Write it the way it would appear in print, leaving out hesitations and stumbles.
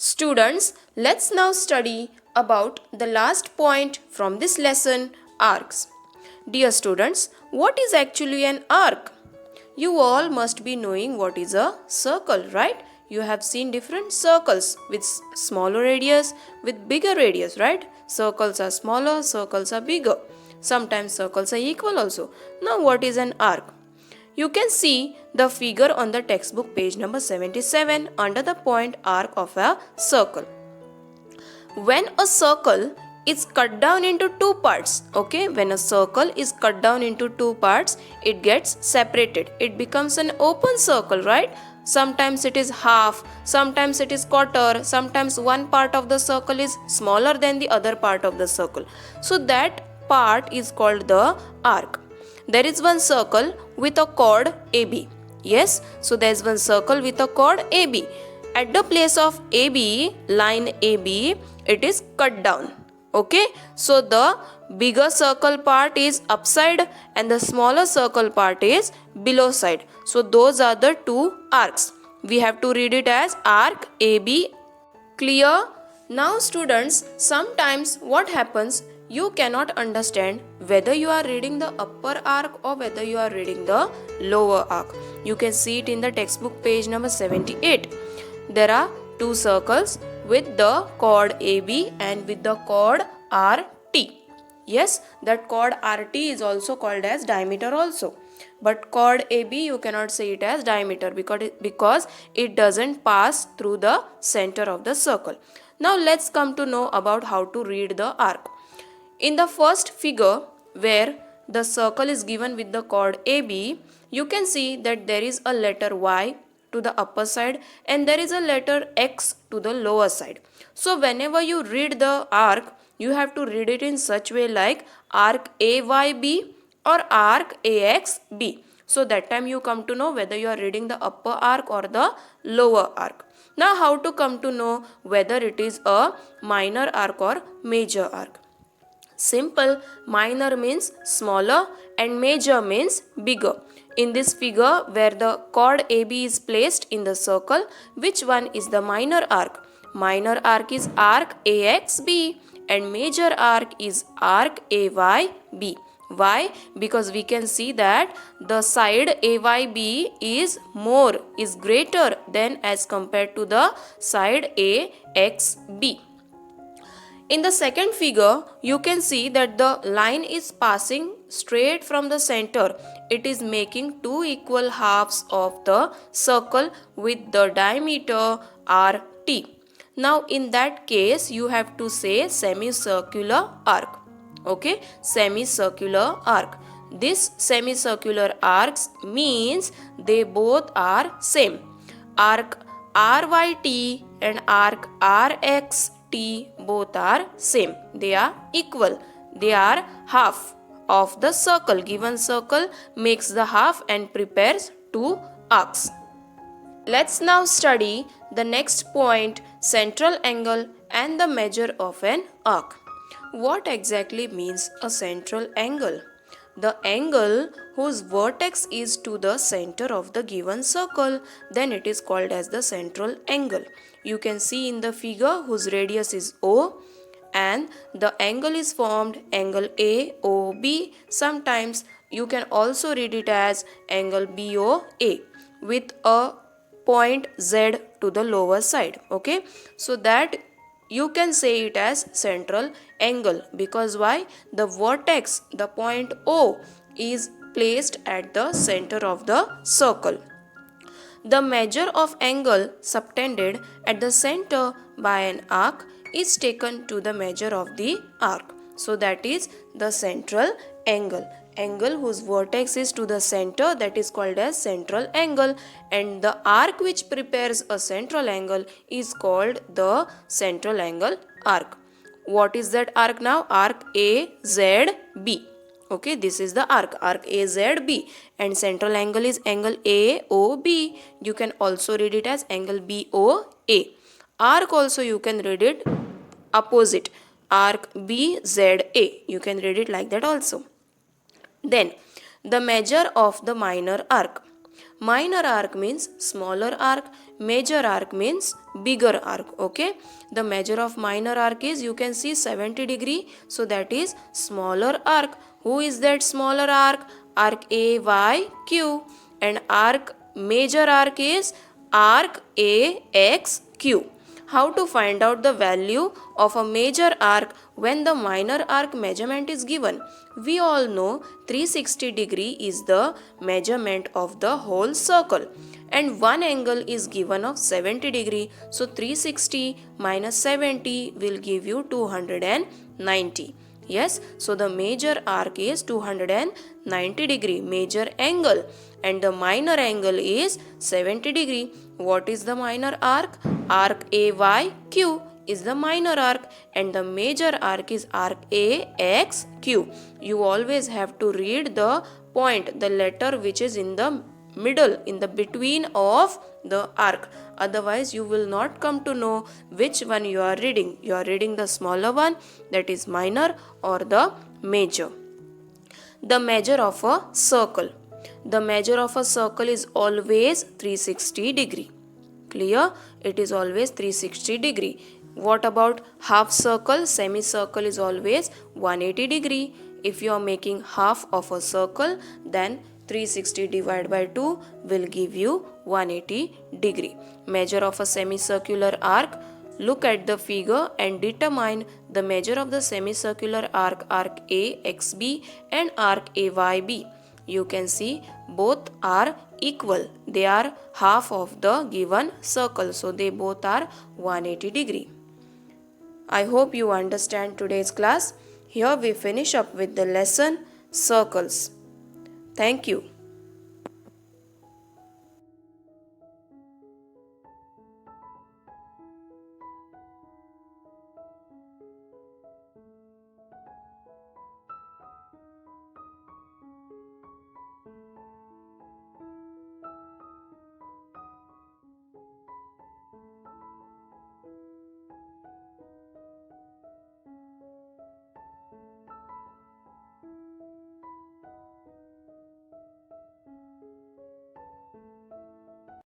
Students, let's now study about the last point from this lesson, arcs. Dear students, what is actually an arc? You all must be knowing what is a circle, right? You have seen different circles with smaller radius, with bigger radius, right? Circles are smaller, circles are bigger. Sometimes circles are equal also. Now what is an arc? You can see the figure on the textbook page number 77 under the point arc of a circle. When a circle is cut down into two parts, okay, when a circle is cut down into two parts, it gets separated. It becomes an open circle, right? Sometimes it is half, sometimes it is quarter, sometimes one part of the circle is smaller than the other part of the circle. So that part is called the arc. There is one circle with a chord AB. Yes, so there is one circle with a chord AB. At the place of AB, line AB, it is cut down. Okay, so the bigger circle part is upside and the smaller circle part is below side. So those are the two arcs. We have to read it as arc AB. Clear? Now students, sometimes what happens, you cannot understand whether you are reading the upper arc or whether you are reading the lower arc. You can see it in the textbook page number 78. There are two circles with the chord AB and with the chord RT. Yes, that chord RT is also called as diameter also. But chord AB you cannot say it as diameter because it doesn't pass through the center of the circle. Now let's come to know about how to read the arc. In the first figure where the circle is given with the chord AB, you can see that there is a letter Y to the upper side and there is a letter X to the lower side. So whenever you read the arc, you have to read it in such way like arc AYB or arc AXB. So that time you come to know whether you are reading the upper arc or the lower arc. Now how to come to know whether it is a minor arc or major arc? Simple, minor means smaller and major means bigger. In this figure where the chord AB is placed in the circle, which one is the minor arc? Minor arc is arc AXB and major arc is arc AYB. Why? Because we can see that the side AYB is greater than as compared to the side AXB. In the second figure, you can see that the line is passing straight from the center. It is making two equal halves of the circle with the diameter RT. Now in that case, you have to say semicircular arc. Okay, semicircular arc. This semicircular arcs means they both are same. Arc RYT and arc RXT both are same. They are equal. They are half of the circle. Given circle makes the half and prepares two arcs. Let's now study the next point, central angle and the measure of an arc. What exactly means a central angle? The angle whose vertex is to the center of the given circle, then it is called as the central angle. You can see in the figure whose radius is O and the angle is formed angle AOB. Sometimes you can also read it as angle BOA with a point Z to the lower side. Okay, so that you can say it as central angle because why? The vertex, the point O, is placed at the center of the circle. The measure of angle subtended at the center by an arc is taken to the measure of the arc. So that is the central angle. Angle whose vertex is to the center, that is called as central angle, and the arc which prepares a central angle is called the central angle arc. What is that arc now? Arc AZB. Okay, this is the arc AZB, and central angle is angle AOB. You can also read it as angle BOA. Arc also you can read it opposite, arc BZA. You can read it like that also. Then the measure of the minor arc. Minor arc means smaller arc major arc means bigger arc. Okay, the measure of minor arc is, you can see, 70 degree, so that is smaller arc. Who is that smaller arc? Arc AYQ. And major arc is arc AXQ. How to find out the value of a major arc when the minor arc measurement is given? We all know 360 degree is the measurement of the whole circle, and one angle is given of 70 degree. So 360 minus 70 will give you 290. Yes, so the major arc is 290 degree major angle, and the minor angle is 70 degree. What is the minor arc? Arc AYQ is the minor arc, and the major arc is arc AXQ. You always have to read the point, the letter which is in the middle, in the between of the arc. Otherwise, you will not come to know which one you are reading. You are reading the smaller one, that is minor, or the major. The measure of a circle. The measure of a circle is always 360 degree. Clear? It is always 360 degree. What about half circle? Semicircle is always 180 degree. If you are making half of a circle, then 360 divided by 2 will give you 180 degree. Measure of a semicircular arc. Look at the figure and determine the measure of the semicircular arc, arc AXB and arc AYB. You can see both are equal. They are half of the given circle. So they both are 180 degree. I hope you understand today's class. Here we finish up with the lesson circles. Thank you.